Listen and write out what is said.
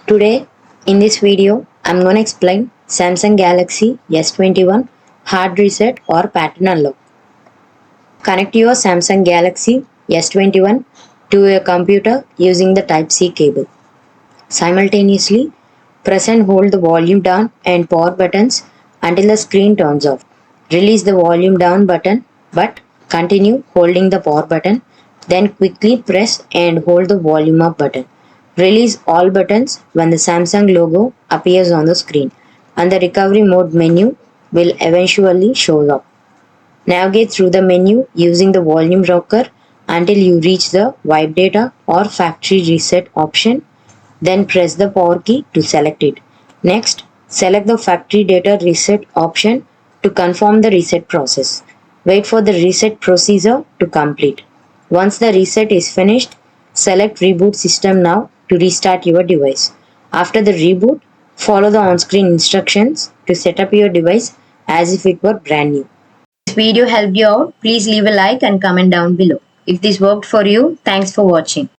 Today, in this video, I'm going to explain Samsung Galaxy S21 hard reset or pattern unlock. Connect your Samsung Galaxy S21 to your computer using the Type-C cable. Simultaneously, press and hold the volume down and power buttons until the screen turns off. Release the volume down button but continue holding the power button. Then quickly press and hold the volume up button. Release all buttons when the Samsung logo appears on the screen and the recovery mode menu will eventually show up. Navigate through the menu using the volume rocker until you reach the wipe data or factory reset option. Then press the power key to select it. Next, select the factory data reset option to confirm the reset process. Wait for the reset procedure to complete. Once the reset is finished, select Reboot System Now to restart your device. After the reboot, follow the on-screen instructions to set up your device as if it were brand new. If this video helped you out, please leave a like and comment down below. If this worked for you, thanks for watching.